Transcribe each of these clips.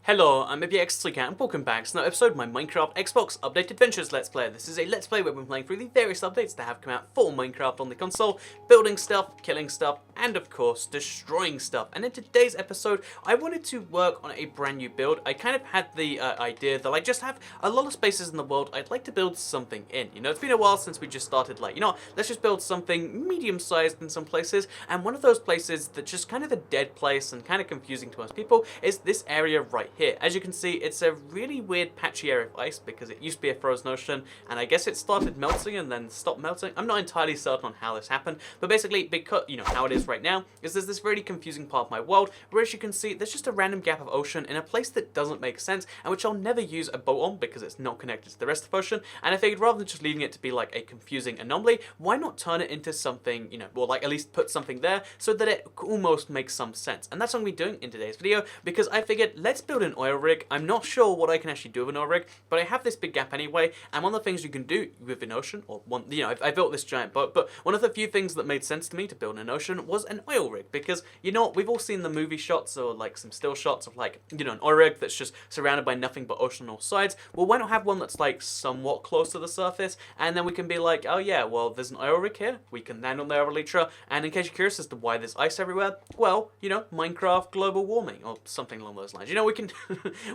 Hello, I'm MBX3Cat and welcome back to another episode of my Minecraft Xbox Update Adventures Let's Play. This is a Let's Play where we've been playing through the various updates that have come out for Minecraft on the console, building stuff, killing stuff, and of course, destroying stuff. And in today's episode, I wanted to work on a brand new build. I kind of had the idea that I just have a lot of spaces in the world I'd like to build something in. You know, it's been a while since we just started let's just build something medium-sized in some places. And one of those places that's just kind of a dead place and kind of confusing to most people is this area right here. As you can see, it's a really weird patchy area of ice because it used to be a frozen ocean, and I guess it started melting and then stopped melting. I'm not entirely certain on how this happened, but basically, because you know how it is right now, is there's this really confusing part of my world where, as you can see, there's just a random gap of ocean in a place that doesn't make sense and which I'll never use a boat on because it's not connected to the rest of the ocean. And I figured rather than just leaving it to be like a confusing anomaly, why not turn it into something, or like at least put something there so that it almost makes some sense. And that's what I'm going to be doing in today's video because I figured let's build an oil rig. I'm not sure what I can actually do with an oil rig, but I have this big gap anyway, and one of the things you can do with an ocean, or one, I built this giant boat, but one of the few things that made sense to me to build an ocean was an oil rig, because, we've all seen the movie shots, or like some still shots of like, an oil rig that's just surrounded by nothing but ocean on all sides. Well, why not have one that's like somewhat close to the surface, and then we can be like, oh yeah, well, there's an oil rig here, we can land on the elytra, and in case you're curious as to why there's ice everywhere, well, Minecraft global warming, or something along those lines. We can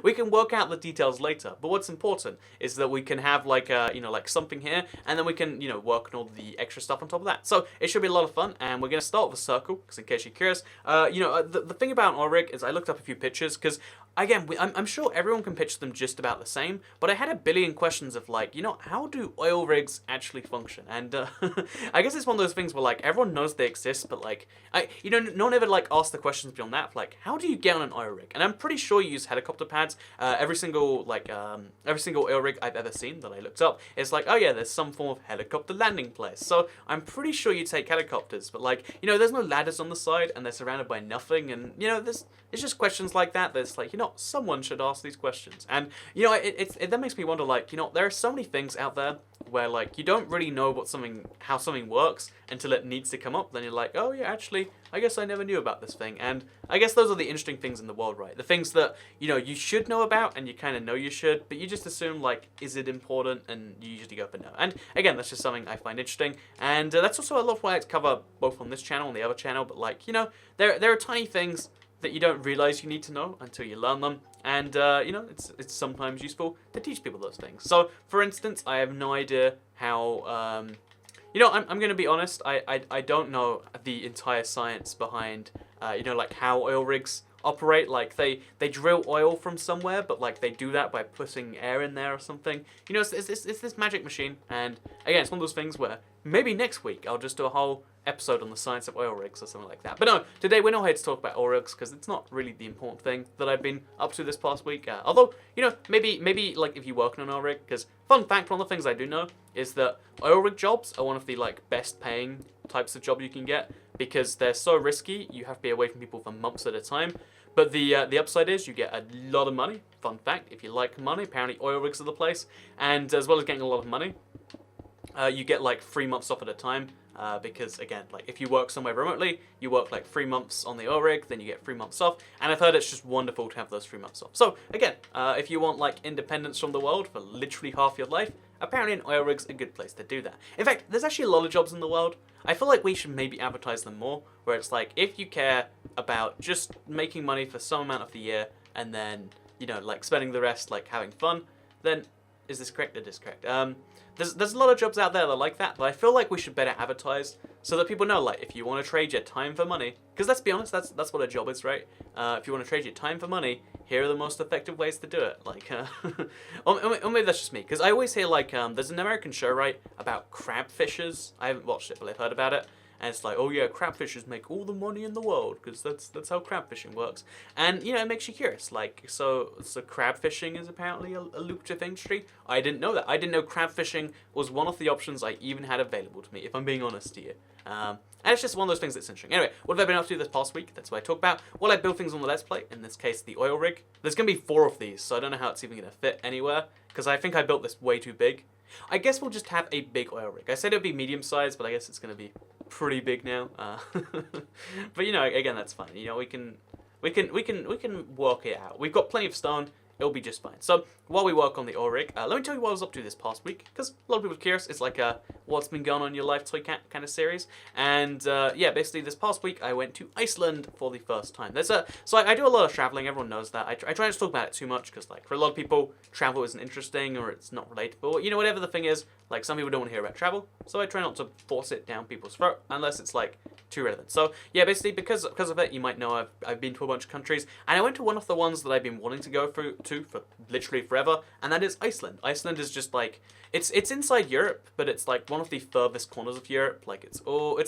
we can work out the details later, but what's important is that we can have like something here, and then we can work on all the extra stuff on top of that. So it should be a lot of fun, and we're gonna start with a circle because in case you're curious, the thing about an oil rig is I looked up a few pictures because again, I'm sure everyone can picture them just about the same, but I had a billion questions of like, how do oil rigs actually function? And I guess it's one of those things where like everyone knows they exist, but like no one ever like asks the questions beyond that. Like, how do you get on an oil rig? And I'm pretty sure you use helicopter pads. Every single oil rig I've ever seen that I looked up is like, oh yeah, there's some form of helicopter landing place. So I'm pretty sure you take helicopters, but like, there's no ladders on the side, and they're surrounded by nothing, and it's just questions like that. There's like, someone should ask these questions, and that makes me wonder, like, there are so many things out there where like you don't really know how something works until it needs to come up. Then you're like, oh yeah, actually, I guess I never knew about this thing. And I guess those are the interesting things in the world, right? The things that you should know about, and you kind of know you should, but you just assume like, is it important? And you usually go for no. And again, that's just something I find interesting, and that's also a lot of what I cover both on this channel and the other channel. But like, there are tiny things that you don't realize you need to know until you learn them, and it's sometimes useful to teach people those things. So, for instance, I have no idea how. I'm going to be honest. I don't know the entire science behind like how oil rigs operate. Like they drill oil from somewhere, but like they do that by putting air in there or something. It's this magic machine, and again, it's one of those things where maybe next week I'll just do a whole episode on the science of oil rigs or something like that. But no, today we're not here to talk about oil rigs because it's not really the important thing that I've been up to this past week. Although, maybe like if you work on an oil rig, because fun fact, one of the things I do know is that oil rig jobs are one of the like best paying types of job you can get because they're so risky. You have to be away from people for months at a time. But the upside is you get a lot of money. Fun fact, if you like money, apparently oil rigs are the place. And as well as getting a lot of money, you get like 3 months off at a time. Because again, like if you work somewhere remotely, you work like 3 months on the oil rig, then you get 3 months off, and I've heard it's just wonderful to have those 3 months off. So again, if you want like independence from the world for literally half your life, apparently an oil rig's a good place to do that. In fact, there's actually a lot of jobs in the world. I feel like we should maybe advertise them more, where it's like, if you care about just making money for some amount of the year, and then, like spending the rest like having fun, then, is this correct? It is correct. There's a lot of jobs out there that are like that, but I feel like we should better advertise so that people know, like, if you want to trade your time for money, because let's be honest, that's what a job is, right? If you want to trade your time for money, here are the most effective ways to do it. Like, or maybe that's just me, because I always hear, like, there's an American show, right, about crab fishers. I haven't watched it, but I've heard about it. And it's like, oh yeah, crab fishers make all the money in the world because that's how crab fishing works. And it makes you curious. Like, so crab fishing is apparently a lucrative industry. I didn't know that. I didn't know crab fishing was one of the options I even had available to me, if I'm being honest to you. And it's just one of those things that's interesting. Anyway, what have I been up to this past week? That's what I talk about. Well, I build things on the Let's Play, in this case, the oil rig. There's going to be 4 of these, so I don't know how it's even going to fit anywhere, because I think I built this way too big. I guess we'll just have a big oil rig. I said it would be medium-sized, but I guess it's going to be pretty big now. But, again, that's fine. We can we can work it out. We've got plenty of stone. It'll be just fine. So while we work on the ore rig, let me tell you what I was up to this past week, because a lot of people are curious. It's like a what's been going on in your life toy cat kind of series. And yeah, basically this past week I went to Iceland for the first time. So I do a lot of traveling. Everyone knows that. I try not to talk about it too much because like for a lot of people, travel isn't interesting or it's not relatable. You know, whatever the thing is. Like some people don't want to hear about travel, so I try not to force it down people's throat unless it's like too relevant. So yeah, basically because of it, you might know I've been to a bunch of countries, and I went to one of the ones that I've been wanting to go through to for literally forever, and that is Iceland. Iceland is just like it's inside Europe, but it's like one of the furthest corners of Europe. Like it's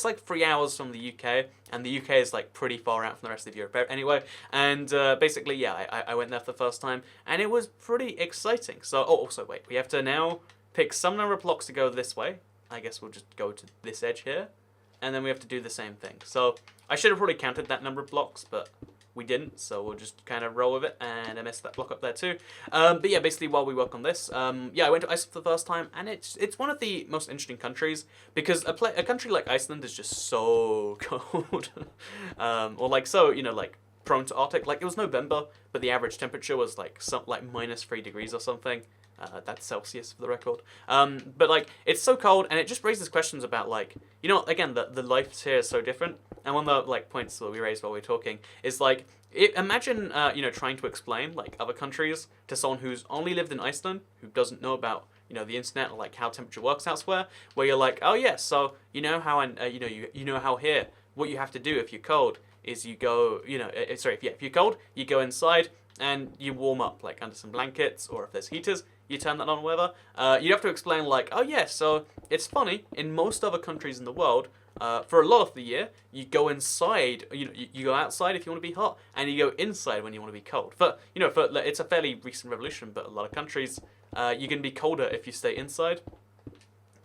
like 3 hours from the UK, and the UK is like pretty far out from the rest of Europe anyway. And basically, yeah, I went there for the first time, and it was pretty exciting. So also wait, we have to now pick some number of blocks to go this way. I guess we'll just go to this edge here. And then we have to do the same thing. So I should have probably counted that number of blocks, but we didn't. So we'll just kind of roll with it. And I messed that block up there too. But yeah, basically while we work on this, yeah, I went to Iceland for the first time. And it's one of the most interesting countries. Because a country like Iceland is just so cold. Or like so, you know, like prone to Arctic. Like it was November, but the average temperature was like -3 degrees or something. That's Celsius for the record. But like, it's so cold, and it just raises questions about like, you know, again, the life here is so different. And one of the like points that we raised while we were talking is like, imagine you know, trying to explain like other countries to someone who's only lived in Iceland, who doesn't know about, you know, the internet or like how temperature works elsewhere, where you're like, oh yeah, so you know how you know how here what you have to do if you're cold is you go, you know, if you're cold, you go inside and you warm up like under some blankets, or if there's heaters, you turn that on or whatever. You have to explain like, oh yeah, so it's funny, in most other countries in the world, for a lot of the year, you go inside, you go outside if you want to be hot, and you go inside when you want to be cold. It's a fairly recent revolution, but a lot of countries, you can be colder if you stay inside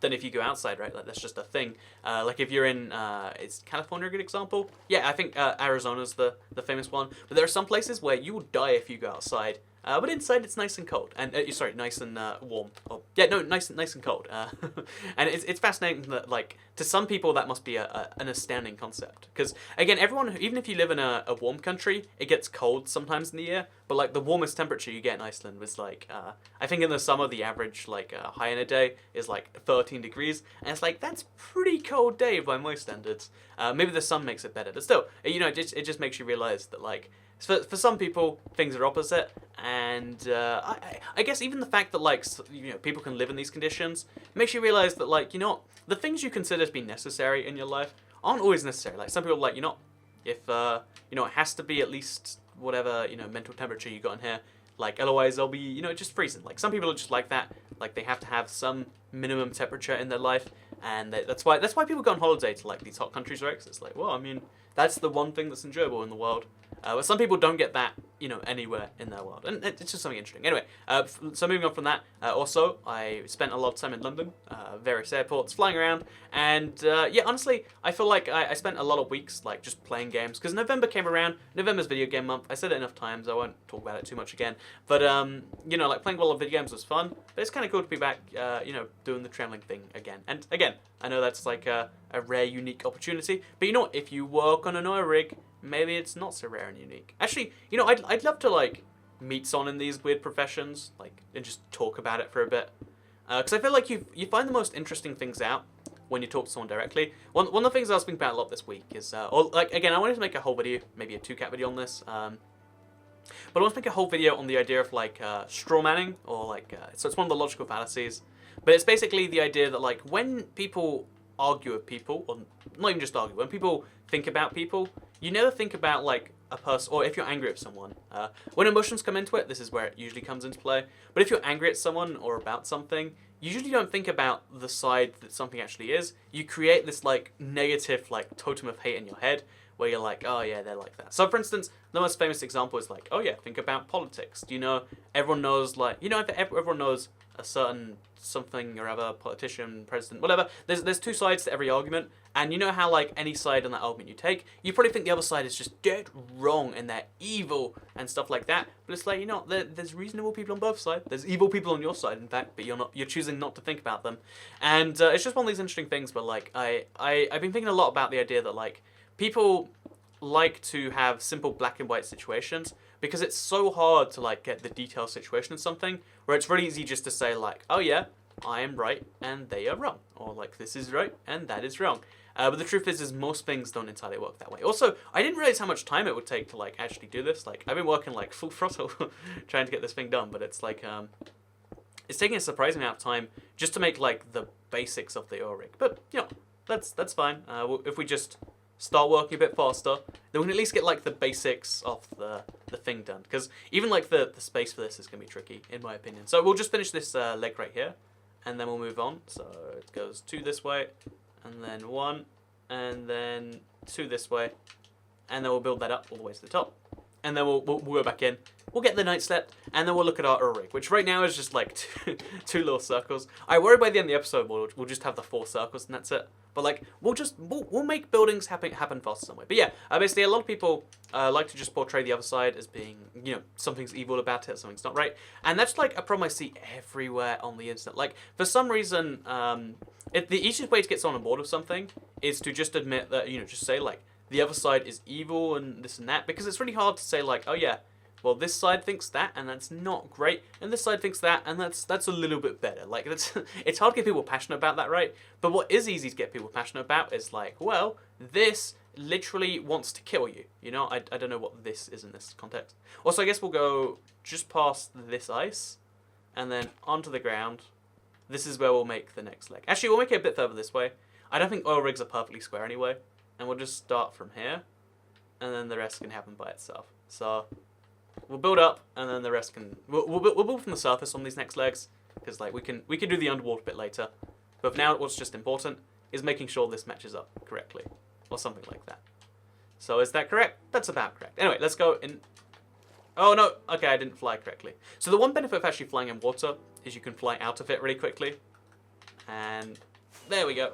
than if you go outside, right? Like that's just a thing. Like if you're in, is California a good example? Yeah, I think Arizona's the famous one. But there are some places where you will die if you go outside. But inside it's nice and cold, and nice and warm. Oh, yeah, no, nice and cold. And it's fascinating that like to some people that must be an astounding concept. Because again, everyone, even if you live in a warm country, it gets cold sometimes in the year. But like the warmest temperature you get in Iceland was like I think in the summer the average like high in a day is like 13 degrees, and it's like that's pretty cold day by my standards. Maybe the sun makes it better, but still, you know, it just makes you realize that like. For some people, things are opposite, and I guess even the fact that like you know people can live in these conditions makes you realize that like you know the things you consider to be necessary in your life aren't always necessary. Like some people are like, you know, if you know it has to be at least whatever, you know, mental temperature you got in here, like otherwise they'll be, you know, just freezing. Like some people are just like that, like they have to have some minimum temperature in their life, and that's why people go on holiday to like these hot countries, right? 'Cause it's like, well, I mean, that's the one thing that's enjoyable in the world. But some people don't get that, you know, anywhere in their world, and it's just something interesting. Anyway, so moving on from that, also I spent a lot of time in London, various airports, flying around, and yeah, honestly, I feel like I spent a lot of weeks like just playing games because November came around. November's video game month. I said it enough times. I won't talk about it too much again. But you know, like playing a lot of video games was fun. But it's kind of cool to be back, you know, doing the traveling thing again. And again, I know that's like a rare, unique opportunity. But you know what? If you work on an oil rig, maybe it's not so rare and unique. Actually, you know, I'd love to like meet someone in these weird professions, like, and just talk about it for a bit. Because I feel like you find the most interesting things out when you talk to someone directly. One of the things I was thinking about a lot this week is, or like again, I wanted to make a whole video, maybe a 2-cat video on this. But I want to make a whole video on the idea of like straw manning, or like so it's one of the logical fallacies. But it's basically the idea that like when people argue with people, or not even just argue, when people think about people, you never think about like a person, or if you're angry at someone. When emotions come into it, this is where it usually comes into play. But if you're angry at someone or about something, you usually don't think about the side that something actually is. You create this like negative like totem of hate in your head, where you're like, oh yeah, they're like that. So for instance, the most famous example is like, oh yeah, think about politics. You know, everyone knows like, you know, everyone knows a certain something or other, politician, president, whatever. There's two sides to every argument, and you know how like any side on that argument you take, you probably think the other side is just dead wrong and they're evil and stuff like that. But it's like, you know, there's reasonable people on both sides. There's evil people on your side, in fact, but you're choosing not to think about them. And it's just one of these interesting things where like I've been thinking a lot about the idea that like people like to have simple black and white situations because it's so hard to like get the detailed situation in something where it's really easy just to say like, oh yeah, I am right and they are wrong, or like this is right and that is wrong. But the truth is most things don't entirely work that way. Also, I didn't realize how much time it would take to like actually do this. Like I've been working like full throttle trying to get this thing done, but it's like it's taking a surprising amount of time just to make like the basics of the oil rig. But you know, that's fine. If we just start working a bit faster, then we can at least get like the basics of the thing done. Because even like the space for this is gonna be tricky in my opinion. So we'll just finish this leg right here, and then we'll move on. So it goes 2 this way, and then 1, and then 2 this way, and then we'll build that up all the way to the top. And then we'll go back in, we'll get the night slept, and then we'll look at our rig, which right now is just like two little circles. I worry by the end of the episode we'll just have the 4 circles and that's it. But like, we'll make buildings happen faster some way. But yeah, basically a lot of people like to just portray the other side as being, you know, something's evil about it, something's not right. And that's like a problem I see everywhere on the internet. Like, for some reason, the easiest way to get someone on board with something is to just admit that, you know, just say like, the other side is evil and this and that, because it's really hard to say like, oh yeah, well this side thinks that and that's not great, and this side thinks that and that's a little bit better. Like it's hard to get people passionate about that, right? But what is easy to get people passionate about is like, well, this literally wants to kill you. You know, I don't know what this is in this context. Also, I guess we'll go just past this ice and then onto the ground. This is where we'll make the next leg. Actually, we'll make it a bit further this way. I don't think oil rigs are perfectly square anyway. And we'll just start from here, and then the rest can happen by itself. So we'll build up, and then the rest can we'll build from the surface on these next legs, because like we can do the underwater bit later. But for now, what's just important is making sure this matches up correctly, or something like that. So is that correct? That's about correct. Anyway, let's go in. Oh no, okay, I didn't fly correctly. So the one benefit of actually flying in water is you can fly out of it really quickly, and there we go.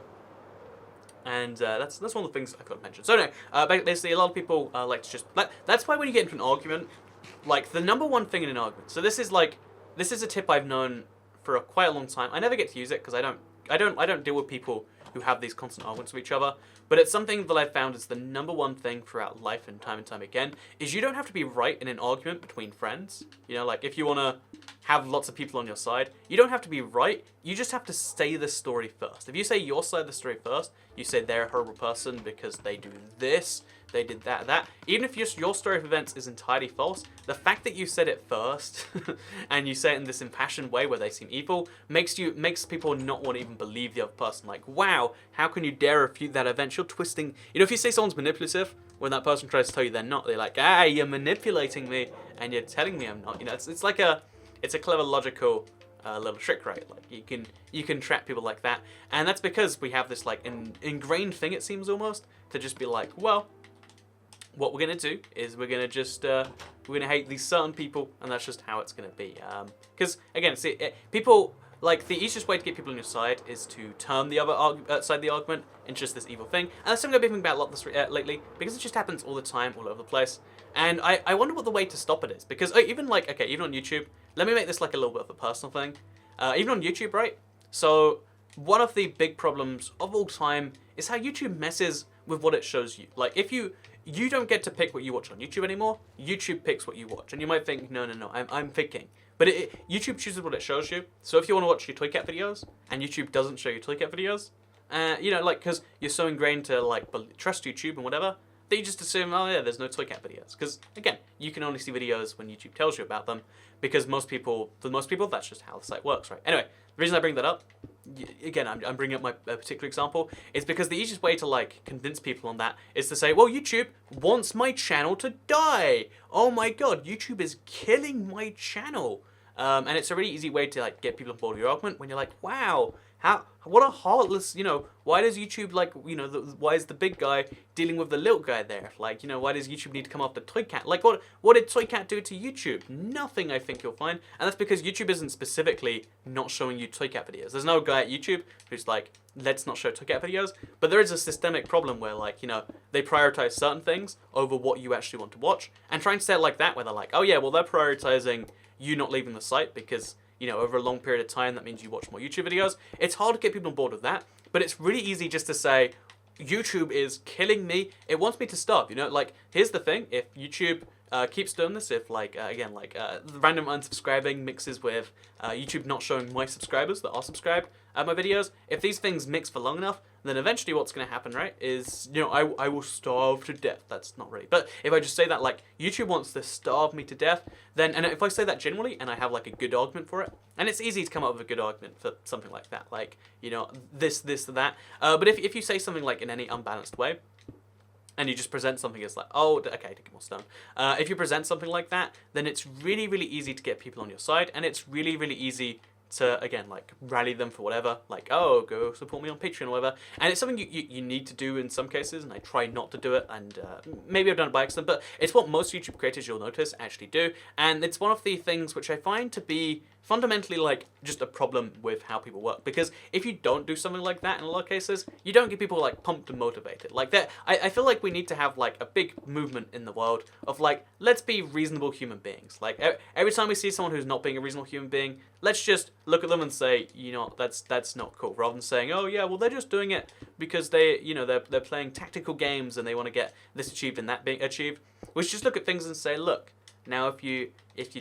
And that's one of the things I forgot to mention. So anyway, basically a lot of people like to just... That's why when you get into an argument, like the number one thing in an argument... So this is a tip I've known for quite a long time. I never get to use it because I don't deal with people who have these constant arguments with each other. But it's something that I've found is the number one thing throughout life and time again, is you don't have to be right in an argument between friends. You know, like if you want to have lots of people on your side, you don't have to be right. You just have to say the story first. If you say your side of the story first, you say they're a horrible person because they do this, they did that. Even if your story of events is entirely false, the fact that you said it first and you say it in this impassioned way where they seem evil makes people not want to even believe the other person. Like, wow, how can you dare refute that event? You're twisting. You know, if you say someone's manipulative, when that person tries to tell you they're not, they're like, ah, you're manipulating me and you're telling me I'm not. You know, it's like it's a clever logical little trick, right? Like you can trap people like that, and that's because we have this like ingrained thing, it seems almost, to just be like, well, what we're gonna do is we're gonna hate these certain people, and that's just how it's gonna be. Because again, see, people like the easiest way to get people on your side is to turn the other side of the argument into just this evil thing, and that's something I've been thinking about a lot lately, because it just happens all the time, all over the place. And I wonder what the way to stop it is, because even like, okay, even on YouTube, let me make this like a little bit of a personal thing. Even on YouTube, right? So one of the big problems of all time is how YouTube messes with what it shows you. Like if you don't get to pick what you watch on YouTube anymore, YouTube picks what you watch. And you might think, no, I'm picking. But YouTube chooses what it shows you. So if you want to watch your Toy Cat videos, and YouTube doesn't show you Toy Cat videos, you know, like, because you're so ingrained to like trust YouTube and whatever, that you just assume, oh yeah, there's no Toy Cat videos. Because again, you can only see videos when YouTube tells you about them, because for most people, that's just how the site works, right? Anyway, the reason I bring that up, again, I'm bringing up my particular example, is because the easiest way to like convince people on that is to say, well, YouTube wants my channel to die. Oh my god, YouTube is killing my channel. And it's a really easy way to like get people on board with your argument when you're like, wow, what a heartless, you know, why does YouTube like, you know, why is the big guy dealing with the little guy there? Like, you know, why does YouTube need to come after Toy Cat? Like, what did Toy Cat do to YouTube? Nothing, I think you'll find. And that's because YouTube isn't specifically not showing you Toy Cat videos. There's no guy at YouTube who's like, let's not show Toy Cat videos. But there is a systemic problem where, like, you know, they prioritize certain things over what you actually want to watch. And trying to say it like that, where they're like, oh yeah, well, they're prioritizing you not leaving the site because, you know, over a long period of time, that means you watch more YouTube videos. It's hard to get people on board with that, but it's really easy just to say, YouTube is killing me. It wants me to stop. You know, like, here's the thing: if YouTube keeps doing this, if like again, like random unsubscribing mixes with YouTube not showing my subscribers that are subscribed at my videos, if these things mix for long enough, then eventually what's going to happen, right, is, you know, I will starve to death. That's not really, but if I just say that, like, YouTube wants to starve me to death, then, and if I say that generally and I have like a good argument for it, and it's easy to come up with a good argument for something like that, like, you know, this, that, but if you say something like in any unbalanced way, and you just present something as like, oh, okay, to get more stone. If you present something like that, then it's really, really easy to get people on your side, and it's really, really easy to, again, like, rally them for whatever, like, oh, go support me on Patreon or whatever, and it's something you need to do in some cases, and I try not to do it, and maybe I've done it by accident, but it's what most YouTube creators, you'll notice, actually do, and it's one of the things which I find to be fundamentally, like, just a problem with how people work, because if you don't do something like that in a lot of cases, you don't get people, like, pumped and motivated. Like, that, I feel like we need to have, like, a big movement in the world of, like, let's be reasonable human beings. Like, every time we see someone who's not being a reasonable human being, let's just look at them and say, you know, that's not cool, rather than saying, oh yeah, well, they're just doing it because they, you know, they're playing tactical games and they want to get this achieved and that being achieved. We should just look at things and say, look, now if you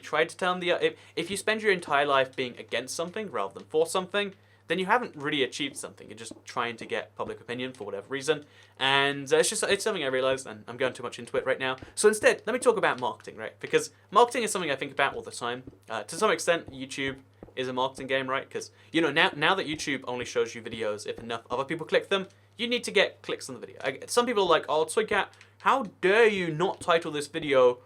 try to tell them if you spend your entire life being against something rather than for something, then you haven't really achieved something. You're just trying to get public opinion for whatever reason, and it's something I realized, and I'm going too much into it right now. So instead, let me talk about marketing, right? Because marketing is something I think about all the time. To some extent, YouTube is a marketing game, right? Because, you know, now that YouTube only shows you videos if enough other people click them, you need to get clicks on the video. Some people are like, oh, Toycat, how dare you not title this video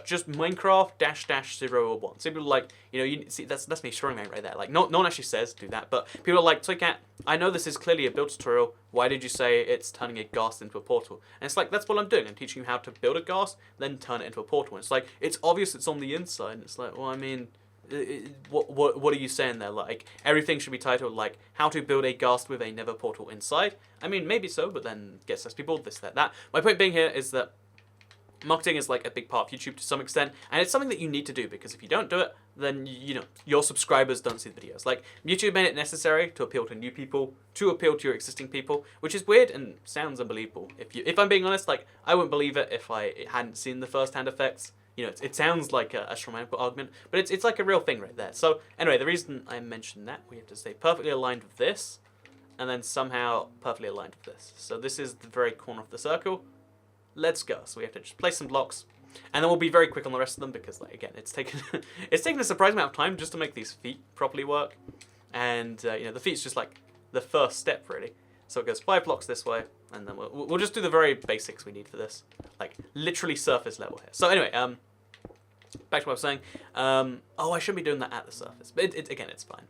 just Minecraft --001. So people are like, you know, you see, that's me showing me right there. Like, no one actually says do that, but people are like, Toycat, I know this is clearly a build tutorial. Why did you say it's turning a ghast into a portal? And it's like, that's what I'm doing. I'm teaching you how to build a ghast, then turn it into a portal. And it's like, it's obvious it's on the inside. And it's like, well, I mean, what are you saying there? Like, everything should be titled like how to build a ghast with a nether portal inside. I mean, maybe so, but then gets less people, this, that. My point being here is that marketing is like a big part of YouTube to some extent, and it's something that you need to do, because if you don't do it, then, you know, your subscribers don't see the videos. Like, YouTube made it necessary to appeal to new people, to appeal to your existing people, which is weird and sounds unbelievable. If I'm being honest, like, I wouldn't believe it if I hadn't seen the first-hand effects. You know, it sounds like a strong argument, but it's like a real thing right there. So anyway, the reason I mentioned that, we have to stay perfectly aligned with this, and then somehow perfectly aligned with this. So this is the very corner of the circle. Let's go. So we have to just place some blocks, and then we'll be very quick on the rest of them, because, like, again, it's taken it's taken a surprising amount of time just to make these feet properly work, and you know, the feet's just like the first step really. So it goes 5 blocks this way, and then we'll just do the very basics we need for this, like literally surface level here. So anyway, back to what I was saying. Oh, I shouldn't be doing that at the surface, but again, it's fine.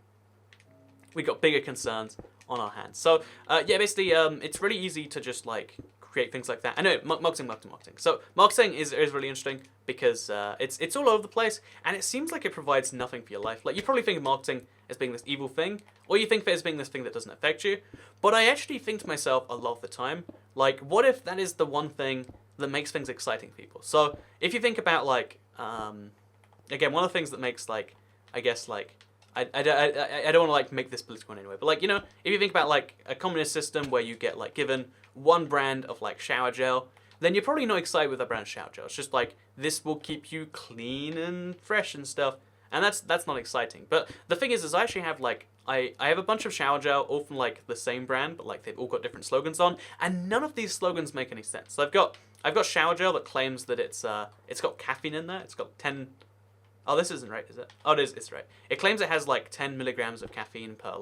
We got bigger concerns on our hands. So yeah, basically, it's really easy to just like create things like that. I know, marketing. So marketing is really interesting, because it's all over the place, and it seems like it provides nothing for your life. Like, you probably think of marketing as being this evil thing, or you think of it as being this thing that doesn't affect you. But I actually think to myself a lot of the time, like, what if that is the one thing that makes things exciting for people? So if you think about, like, again, one of the things that makes, like, I guess, like, I don't want to, like, make this political in any way, but, like, you know, if you think about, like, a communist system where you get, like, given one brand of, like, shower gel, then you're probably not excited with that brand of shower gel. It's just like, this will keep you clean and fresh and stuff, and that's not exciting. But the thing is I actually have, like, I have a bunch of shower gel, all from, like, the same brand, but, like, they've all got different slogans on, and none of these slogans make any sense. So I've got shower gel that claims that it's got caffeine in there. It's got 10... Oh, this isn't right, is it? Oh, it is, it's right. It claims it has, like, 10 milligrams of caffeine per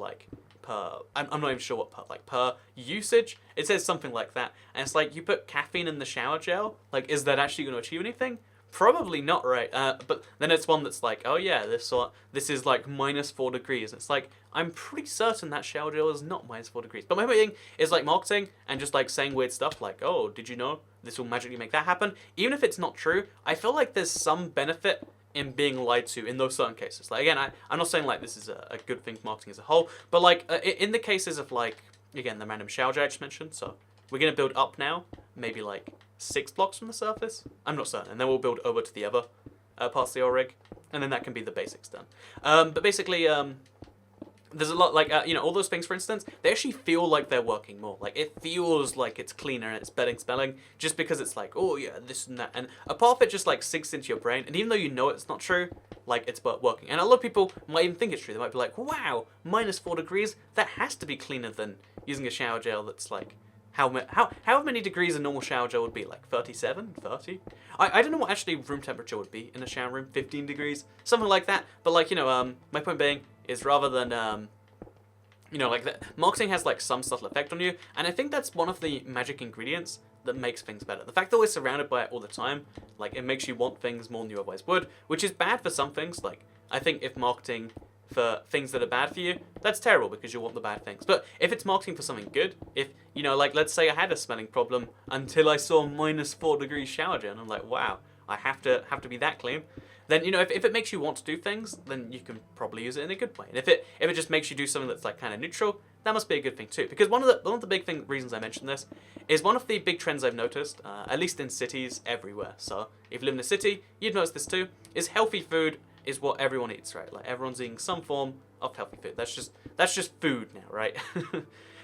I'm not even sure what per usage. It says something like that. And it's like, you put caffeine in the shower gel, like, is that actually going to achieve anything? Probably not, right? But then it's one that's like, oh yeah, this is like -4 degrees. It's like, I'm pretty certain that shower gel is not -4 degrees. But my thing is, like, marketing and just, like, saying weird stuff like, oh, did you know this will magically make that happen? Even if it's not true, I feel like there's some benefit in being lied to in those certain cases. Like, again, I'm not saying, like, this is a good thing for marketing as a whole, but, like, in the cases of, like, again, the random shower gel I just mentioned, so we're going to build up now, maybe, like, 6 blocks from the surface? I'm not certain. And then we'll build over to the other parts of the oil rig, and then that can be the basics done. But basically, there's a lot, like, all those things, for instance, they actually feel like they're working more. Like, it feels like it's cleaner and it's better spelling, just because it's like, oh yeah, this and that. And a part of it just, like, sinks into your brain, and even though you know it's not true, like, it's working. And a lot of people might even think it's true. They might be like, wow, -4 degrees, that has to be cleaner than using a shower gel that's, like, how many degrees a normal shower gel would be? Like 37, 30? I don't know what actually room temperature would be in a shower room. 15 degrees? Something like that. But, like, my point being is rather than, like, marketing has, like, some subtle effect on you, and I think that's one of the magic ingredients that makes things better. The fact that we're surrounded by it all the time, like, it makes you want things more than you otherwise would, which is bad for some things. Like, I think if marketing for things that are bad for you, that's terrible because you want the bad things. But if it's marketing for something good, if, like, let's say I had a smelling problem until I saw -4 degrees shower gel, and I'm like, wow, I have to be that clean, then, if it makes you want to do things, then you can probably use it in a good way. And if it just makes you do something that's, like, kind of neutral, that must be a good thing too. Because one of the big reasons I mentioned this is one of the big trends I've noticed, at least in cities everywhere. So if you live in a city, you'd notice this too, is healthy food is what everyone eats, right? Like, everyone's eating some form of healthy food. That's just food now, right?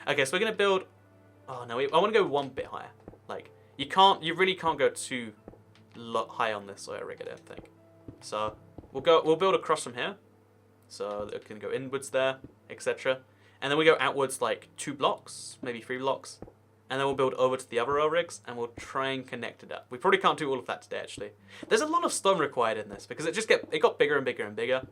Okay, so we're gonna build. Oh no, I want to go one bit higher. Like, you really can't go too high on this oil rig, I don't think. So we'll build across from here, so it can go inwards there, etc. And then we go outwards like 2 blocks, maybe 3 blocks, and then we'll build over to the other oil rigs, and we'll try and connect it up. We probably can't do all of that today, actually. There's a lot of stone required in this, because it got bigger and bigger and bigger,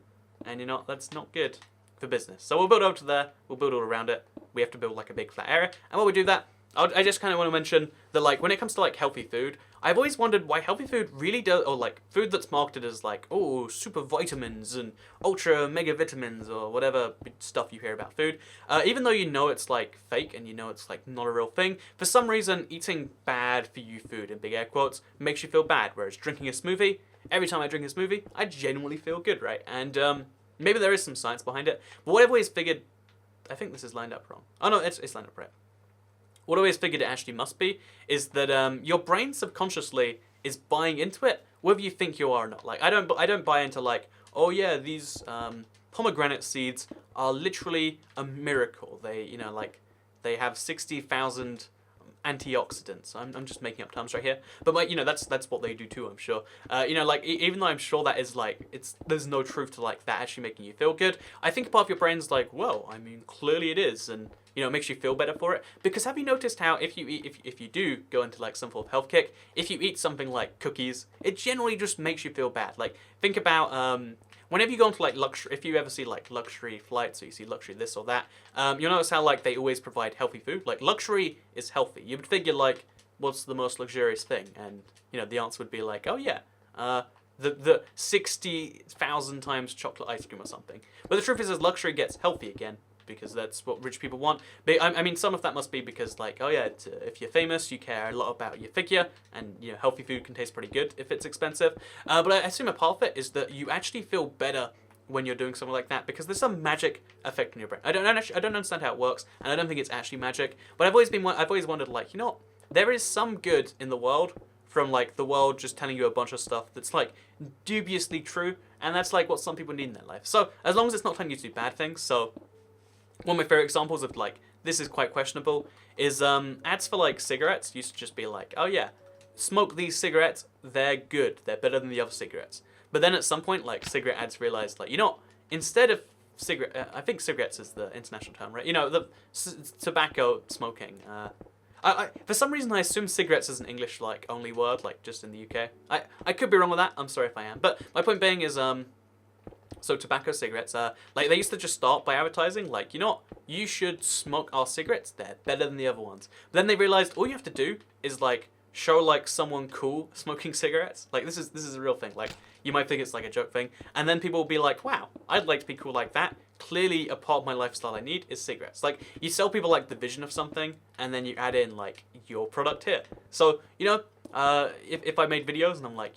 and that's not good for business. So we'll build over to there, we'll build all around it. We have to build like a big flat area, and while we do that, I just kind of want to mention that, like, when it comes to, like, healthy food, I've always wondered why healthy food really does, or, like, food that's marketed as, like, oh, super vitamins and ultra mega vitamins or whatever stuff you hear about food, even though you know it's, like, fake and you know it's, like, not a real thing, for some reason, eating bad for you food, in big air quotes, makes you feel bad, whereas drinking a smoothie, every time I drink a smoothie, I genuinely feel good, right? And, maybe there is some science behind it, but what I've always figured, I think this is lined up wrong. Oh, no, it's lined up right. What I always figured it actually must be is that your brain subconsciously is buying into it, whether you think you are or not. Like, I don't buy into, like, oh yeah, these pomegranate seeds are literally a miracle. They, like, they have 60,000 antioxidants. I'm just making up terms right here, but, like, that's what they do too, I'm sure. Like, even though I'm sure that is, like, there's no truth to, like, that actually making you feel good, I think part of your brain's like, well, I mean, clearly it is, and it makes you feel better for it. Because have you noticed how if you do go into, like, some form of health kick, if you eat something like cookies, it generally just makes you feel bad. Like, think about whenever you go into, like, luxury, if you ever see, like, luxury flights, or you see luxury this or that, you'll notice how, like, they always provide healthy food. Like, luxury is healthy. You would figure, like, what's the most luxurious thing? And, the answer would be like, oh yeah, the 60,000 times chocolate ice cream or something. But the truth is luxury gets healthy again, because that's what rich people want. But, I mean, some of that must be because, like, oh yeah, if you're famous, you care a lot about your figure, and, healthy food can taste pretty good if it's expensive. But I assume a part of it is that you actually feel better when you're doing something like that, because there's some magic effect in your brain. I don't understand how it works, and I don't think it's actually magic. But I've always wondered, like, there is some good in the world from, like, the world just telling you a bunch of stuff that's, like, dubiously true, and that's, like, what some people need in their life. So as long as it's not telling you to do bad things, so. One of my favorite examples of, like, this is quite questionable is ads for, like, cigarettes used to just be like, oh yeah, smoke these cigarettes, they're good, they're better than the other cigarettes. But then at some point, like, cigarette ads realized, like, instead of cigarette, I think cigarettes is the international term, right? The tobacco smoking. For some reason I assume cigarettes is an English, like, only word, like, just in the UK. I could be wrong with that, I'm sorry if I am. But my point being is, so tobacco cigarettes, like, they used to just start by advertising, like, you should smoke our cigarettes, they're better than the other ones. But then they realized all you have to do is, like, show, like, someone cool smoking cigarettes. Like, this is a real thing. Like, you might think it's, like, a joke thing, and then people will be like, wow, I'd like to be cool like that. Clearly a part of my lifestyle I need is cigarettes. Like, you sell people, like, the vision of something, and then you add in, like, your product here. So, if I made videos and I'm like,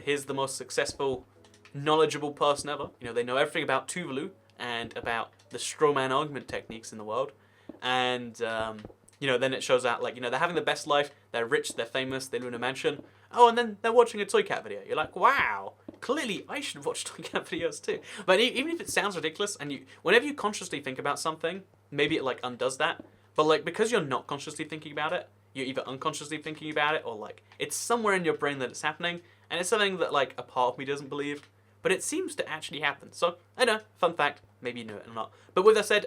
here's the most successful, knowledgeable person ever. They know everything about Tuvalu and about the strawman argument techniques in the world. And, then it shows out, like, they're having the best life, they're rich, they're famous, they live in a mansion. Oh, and then they're watching a Toy Cat video. You're like, wow, clearly I should watch toy cat videos too. But even if it sounds ridiculous, and whenever you consciously think about something, maybe it like undoes that. But like because you're not consciously thinking about it, you're either unconsciously thinking about it, or like it's somewhere in your brain that it's happening, and it's something that like a part of me doesn't believe, but it seems to actually happen. So I know, fun fact, maybe you know it or not. But with that said,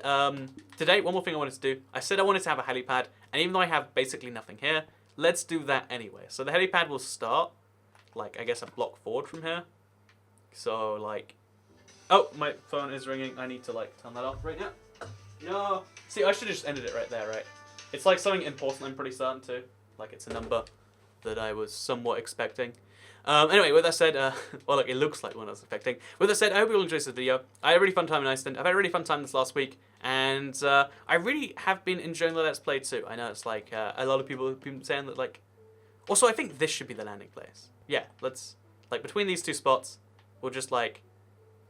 today one more thing I wanted to do. I said I wanted to have a helipad, and even though I have basically nothing here, let's do that anyway. So the helipad will start, like, I guess a block forward from here. So, like... Oh, my phone is ringing. I need to, like, turn that off right now. No! See, I should have just ended it right there, right? It's, like, something important I'm pretty certain to. Like, it's a number that I was somewhat expecting. Anyway, with that said, well, look, it looks like one I was expecting. With that said, I hope you all enjoyed this video. I had a really fun time in Iceland. I've had a really fun time this last week. And I really have been enjoying the Let's Play too. I know it's like a lot of people have been saying that, like... Also, I think this should be the landing place. Yeah, let's... Like, between these two spots, we'll just, like...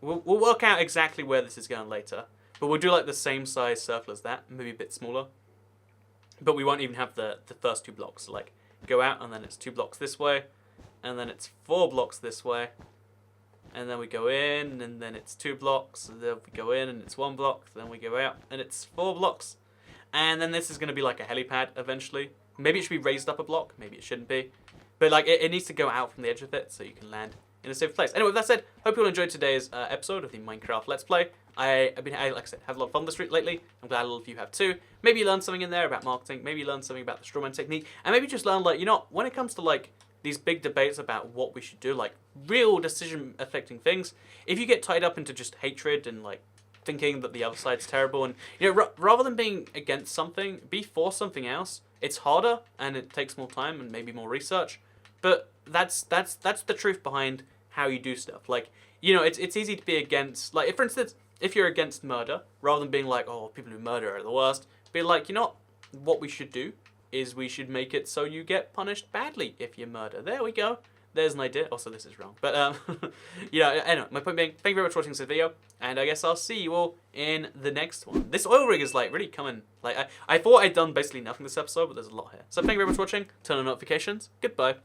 We'll work out exactly where this is going later. But we'll do, like, the same size circle as that. Maybe a bit smaller. But we won't even have the first two blocks. So, like, go out, and then it's 2 blocks this way. And then it's 4 blocks this way. And then we go in, and then it's 2 blocks. And then we go in, and it's 1 block. Then we go out, and it's 4 blocks. And then this is going to be like a helipad eventually. Maybe it should be raised up a block. Maybe it shouldn't be. But like it needs to go out from the edge of it so you can land in a safe place. Anyway, with that said, hope you all enjoyed today's episode of the Minecraft Let's Play. Like I said, have a lot of fun this week lately. I'm glad a lot of you have too. Maybe you learned something in there about marketing. Maybe you learned something about the strawman technique. And maybe just learn, like, you know, when it comes to like these big debates about what we should do, like real decision affecting things, if you get tied up into just hatred and like thinking that the other side's terrible, and you know, rather than being against something, be for something else. It's harder and it takes more time and maybe more research, but that's the truth behind how you do stuff. Like, you know, it's easy to be against, like, if, for instance, if you're against murder, rather than being like, oh, people who murder are the worst, be like, you know what we should do is we should make it so you get punished badly if you murder. There we go. There's an idea. Also, this is wrong. But, you know, anyway, my point being, thank you very much for watching this video, and I guess I'll see you all in the next one. This oil rig is, like, really coming. Like, I thought I'd done basically nothing this episode, but there's a lot here. So thank you very much for watching. Turn on notifications. Goodbye.